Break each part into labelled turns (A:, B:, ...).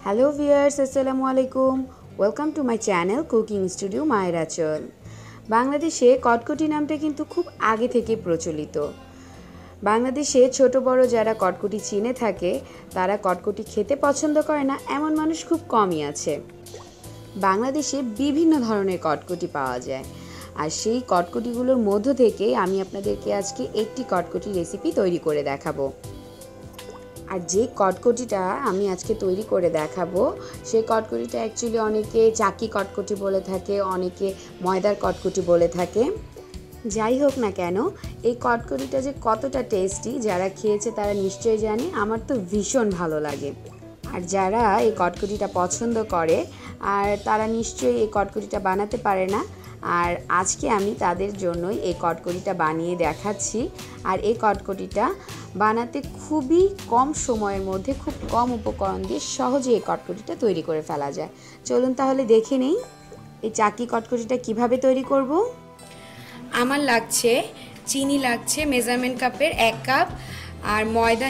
A: Hello viewers, আসসালামু আলাইকুম। Welcome to my channel cooking studio মায়ের আঁচল। বাংলাদেশে কটকটি নামটা কিন্তু খুব আগে থেকে প্রচলিত। বাংলাদেশে ছোট বড় যারা কটকটি চিনে থাকে তারা কটকটি খেতে পছন্দ করে না এমন মানুষ খুব কমই আছে। বাংলাদেশে বিভিন্ন ধরনের কটকটি পাওয়া যায়, আর সেই কটকটিগুলোর মধ্য থেকে আমি আপনাদেরকে আজকে একটি কটকটি রেসিপি তৈরি করে দেখাবো। আর যে কটকটিটা আমি আজকে তৈরি করে দেখাবো সেই কটকটিটা অ্যাকচুয়ালি অনেকে চাকি কটকটি বলে থাকে, অনেকে ময়দার কটকটি বলে থাকে। যাই হোক না কেন, এই কটকটিটা যে কতটা টেস্টি যারা খেয়েছে তারা নিশ্চয়ই জানে। আমার তো ভীষণ ভালো লাগে। আর যারা এই কটকটিটা পছন্দ করে আর তারা নিশ্চয়ই এই কটকটিটা বানাতে পারে না, আর আজকে আমি তাদের জন্যই এই কটকটিটা বানিয়ে দেখাচ্ছি। আর এই কটকটিটা বানাতে খুবই কম সময়ের মধ্যে খুব কম উপকরণ দিয়ে সহজে এই কটকটিটা তৈরি করে ফেলা যায়। চলুন তাহলে দেখে নেই এই চাকি কটকটিটা কিভাবে তৈরি করব।
B: আমার লাগছে চিনি, লাগছে মেজারমেন্ট কাপের 1 কাপ, আর ময়দা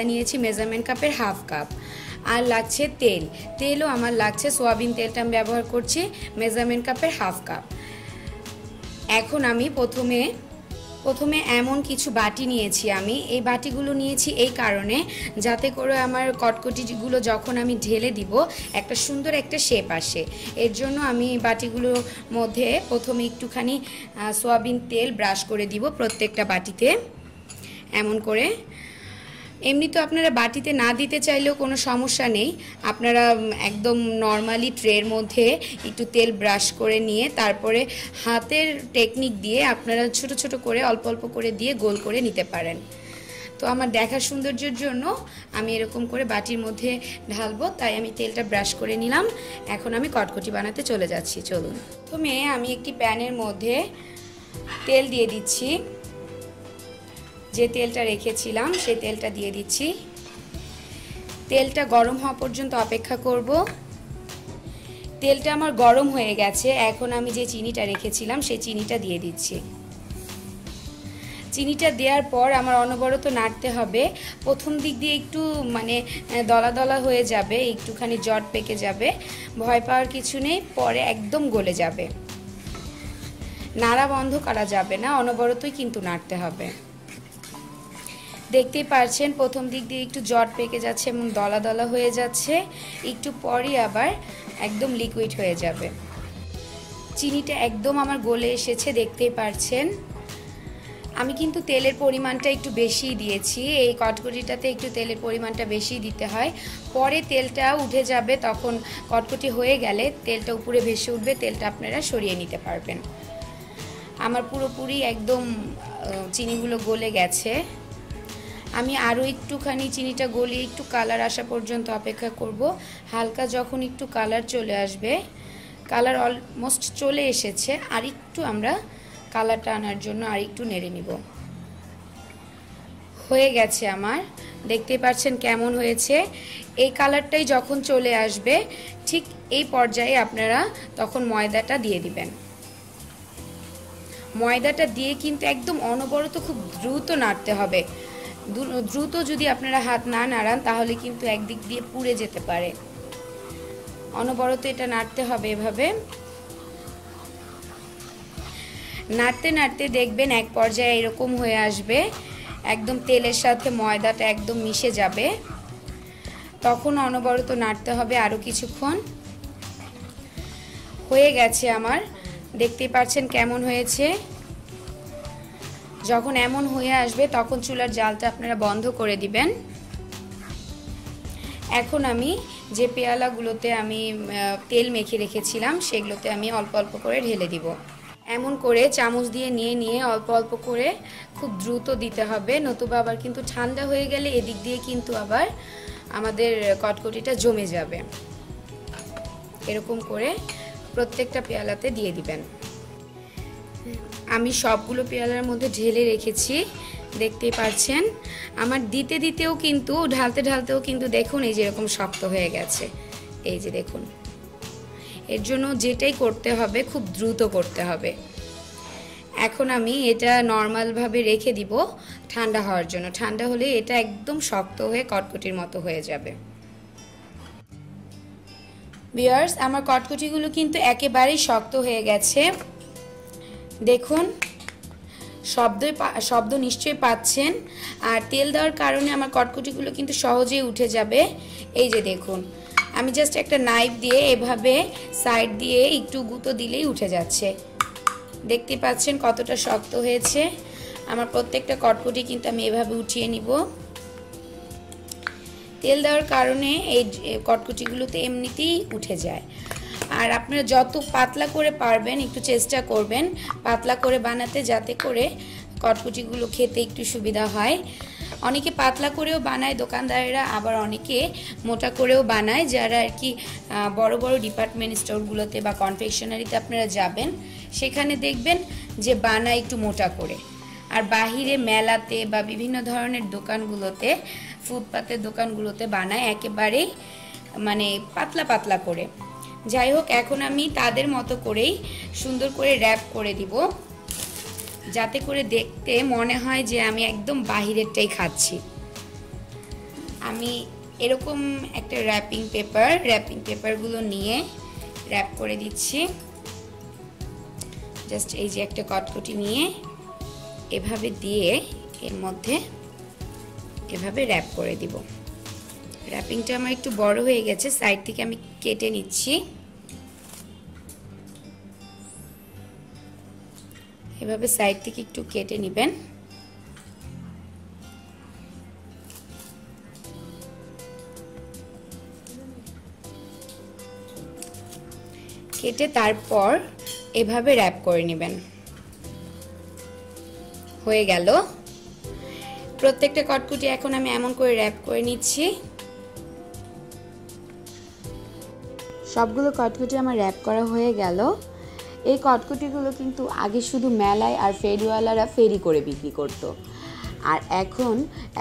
B: নিয়েছি মেজারমেন্ট কাপের হাফ কাপ, আর লাগছে তেলও আমার লাগছে সোয়াবিন তেলটা আমি ব্যবহার করছি মেজারমেন্ট কাপের হাফ কাপ। এখন আমি প্রথমে এমন কিছু বাটি নিয়েছি। আমি এই বাটিগুলো নিয়েছি এই কারণে যাতে করে আমার কটকটিগুলো যখন আমি ঢেলে দিব একটা সুন্দর একটা শেপ আসে। এর জন্য আমি বাটিগুলোর মধ্যে প্রথমে একটুখানি সয়াবিন তেল ব্রাশ করে দিব প্রত্যেকটা বাটিতে এমন করে। এমনি তো আপনারা বাটিতে না দিতে চাইলেও কোনো সমস্যা নেই, আপনারা একদম নর্মালি ট্রের মধ্যে একটু তেল ব্রাশ করে নিয়ে তারপরে হাতের টেকনিক দিয়ে আপনারা ছোট ছোট করে অল্প অল্প করে দিয়ে গোল করে নিতে পারেন। তো আমার দেখার সৌন্দর্যের জন্য আমি এরকম করে বাটির মধ্যে ঢালবো, তাই আমি তেলটা ব্রাশ করে নিলাম। এখন আমি কটকটি বানাতে চলে যাচ্ছি। চলুন। প্রথমে আমি একটি প্যানের মধ্যে তেল দিয়ে দিচ্ছি। যে তেলটা রেখেছিলাম সেই তেলটা দিয়ে দিচ্ছি। তেলটা গরম হওয়া পর্যন্ত অপেক্ষা করব। তেলটা আমার গরম হয়ে গেছে। এখন আমি যে চিনিটা রেখেছিলাম সেই চিনিটা দিয়ে দিচ্ছি। চিনিটা দেওয়ার পর আমার অনবরত নাড়তে হবে। প্রথম দিক দিয়ে একটু দলা দলা হয়ে যাবে, একটুখানি জট পেকে যাবে, ভয় পাওয়ার কিছু নেই, পরে একদম গলে যাবে। নাড়া বন্ধ করা যাবে না, অনবরতই কিন্তু নাড়তে হবে। দেখতেই পাচ্ছেন প্রথম দিক দিয়ে একটু জট পেকে যাচ্ছে এবং দলা দলা হয়ে যাচ্ছে, একটু পরই আবার একদম লিকুইড হয়ে যাবে। চিনিটা একদম আমার গলে এসেছে, দেখতেই পাচ্ছেন। আমি কিন্তু তেলের পরিমাণটা একটু বেশিই দিয়েছি, এই কটকটিটাতে একটু তেলের পরিমাণটা বেশি দিতে হয়। পরে তেলটা উঠে যাবে, তখন কটকটি হয়ে গেলে তেলটা উপরে ভেসে উঠবে, তেলটা আপনারা সরিয়ে নিতে পারবেন। আমার পুরোপুরি একদম চিনিগুলো গলে গেছে। আমি আরও একটুখানি চিনিটা গলিয়ে একটু কালার আসা পর্যন্ত অপেক্ষা করব। হালকা যখন একটু কালার চলে আসবে, কালার অলমোস্ট চলে এসেছে, আর একটু আমরা কালারটা আনার জন্য আর একটু নেড়ে নিব। হয়ে গেছে আমার, দেখতে পাচ্ছেন কেমন হয়েছে। এই কালারটাই যখন চলে আসবে ঠিক এই পর্যায়ে আপনারা তখন ময়দাটা দিয়ে দিবেন। ময়দাটা দিয়ে কিন্তু একদম অনবরত খুব দ্রুত নাড়তে হবে। দ্রুত যদি আপনারা হাত না নাড়ান তাহলে কিন্তু একদিক দিয়ে পুড়ে যেতে পারে। অনবরত এটা নাড়তে হবে এভাবে। নাড়তে নাড়তে দেখবেন এক পর্যায়ে এরকম হয়ে আসবে, একদম তেলের সাথে ময়দাটা একদম মিশে যাবে। তখন অনবরত নাড়তে হবে আরও কিছুক্ষণ। হয়ে গেছে আমার, দেখতেই পাচ্ছেন কেমন হয়েছে। যখন এমন হয়ে আসবে তখন চুলার জালটা আপনারা বন্ধ করে দিবেন। এখন আমি যে পেয়ালাগুলোতে আমি তেল মেখে রেখেছিলাম সেগুলোতে আমি অল্প অল্প করে ঢেলে দিব। এমন করে চামচ দিয়ে নিয়ে অল্প অল্প করে খুব দ্রুত দিতে হবে, নতুবা আবার কিন্তু ঠান্ডা হয়ে গেলে এদিক দিয়ে কিন্তু আবার আমাদের কটকটিটা জমে যাবে। এরকম করে প্রত্যেকটা পেয়ালাতে দিয়ে দিবেন। আমি সবগুলো পেয়ালার মধ্যে ঢেলে রেখেছি, দেখতেই পাচ্ছেন। আমার দিতে দিতেও কিন্তু ঢালতে ঢালতেও কিন্তু দেখুন এই যেরকম শক্ত হয়ে গেছে, এই যে দেখুন। এর জন্য যেটাই করতে হবে খুব দ্রুত করতে হবে। এখন আমি এটা নর্মালভাবে রেখে দিব ঠান্ডা হওয়ার জন্য। ঠান্ডা হলে এটা একদম শক্ত হয়ে কটকটির মতো হয়ে যাবে। ভিউয়ার্স, আমার কটকটিগুলো কিন্তু একেবারেই শক্ত হয়ে গেছে। দেখুন, শব্দ নিশ্চয়ই পাচ্ছেন। আর তেল দেওয়ার কারণে আমার কটকটিগুলো কিন্তু সহজেই উঠে যাবে। এই যে দেখুন, আমি জাস্ট একটা নাইফ দিয়ে এভাবে সাইড দিয়ে একটু গুঁতো দিলেই উঠে যাচ্ছে। দেখতে পাচ্ছেন কতটা শক্ত হয়েছে। আমার প্রত্যেকটা কটকটি কিন্তু আমি এভাবে উঠিয়ে নিব। তেল দেওয়ার কারণে এই কটকটিগুলোতে এমনিতেই উঠে যায়। আর আপনারা যত পাতলা করে পারবেন একটু চেষ্টা করবেন পাতলা করে বানাতে, যাতে করে কটকটিগুলো খেতে একটু সুবিধা হয়। অনেকে পাতলা করেও বানায় দোকানদারেরা, আবার অনেকে মোটা করেও বানায়। যারা আর কি বড় বড় ডিপার্টমেন্ট স্টোরগুলোতে বা কনফেকশনারিতে আপনারা যাবেন, সেখানে দেখবেন যে বানায় একটু মোটা করে। আর বাহিরে মেলাতে বা বিভিন্ন ধরনের দোকানগুলোতে, ফুটপাতের দোকানগুলোতে বানায় একেবারেই মানে পাতলা পাতলা করে। যাই হোক, এখন আমি তাদের মতো করেই সুন্দর করে র্যাপ করে দিব, যাতে করে দেখতে মনে হয় যে আমি একদম বাহিরেরটাই খাচ্ছি। আমি এরকম একটা র্যাপিং পেপারগুলো নিয়ে র্যাপ করে দিচ্ছি। জাস্ট এই যে একটা কটকটি নিয়ে এভাবে দিয়ে এর মধ্যে এভাবে র্যাপ করে দিব। র্যাপিংটা আমার একটু বড় হয়ে গেছে, সাইড থেকে আমি কেটে নিচ্ছি। এভাবে সাইড থেকে একটু কেটে নেবেন। কেটে তারপর এভাবে র্যাপ করে নেবেন। হয়ে গেল। প্রত্যেকটা কটকটি এখন আমি এমন করে র্যাপ করে নিচ্ছি।
A: সবগুলো কটকটি আমার র্যাপ করা হয়ে গেল। এই কটকটিগুলো কিন্তু আগে শুধু মেলায় আর ফেরিওয়ালারা ফেরি করে বিক্রি করতো, আর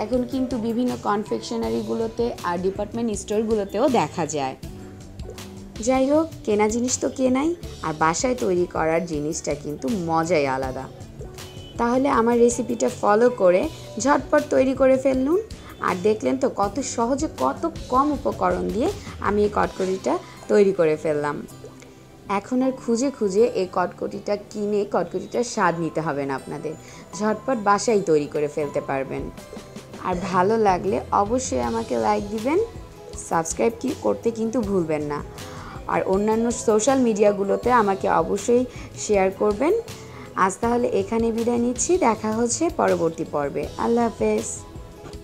A: এখন কিন্তু বিভিন্ন কনফেকশনারিগুলোতে আর ডিপার্টমেন্ট স্টোরগুলোতেও দেখা যায়। যাই হোক, কেনা জিনিস তো কেনাই, আর বাসায় তৈরি করার জিনিসটা কিন্তু মজাই আলাদা। তাহলে আমার রেসিপিটা ফলো করে ঝটপট তৈরি করে ফেলুন। আর দেখলেন তো কত সহজে, কত কম উপকরণ দিয়ে আমি এই কটকটিটা তৈরি করে ফেললাম। এখন আর খুঁজে খুঁজে এই কটকটিটার স্বাদ নিতে হবে না আপনাদের। ঝটপট বাসায় তৈরি করে ফেলতে পারবেন। আর ভালো লাগলে অবশ্যই আমাকে লাইক দিবেন, সাবস্ক্রাইব করতে কিন্তু ভুলবেন না। আর অন্যান্য সোশ্যাল মিডিয়াগুলোতে আমাকে অবশ্যই শেয়ার করবেন। আজ তাহলে এখানে বিদায় নিচ্ছি, দেখা হচ্ছে পরবর্তী পর্বে। আল্লাহ হাফেজ।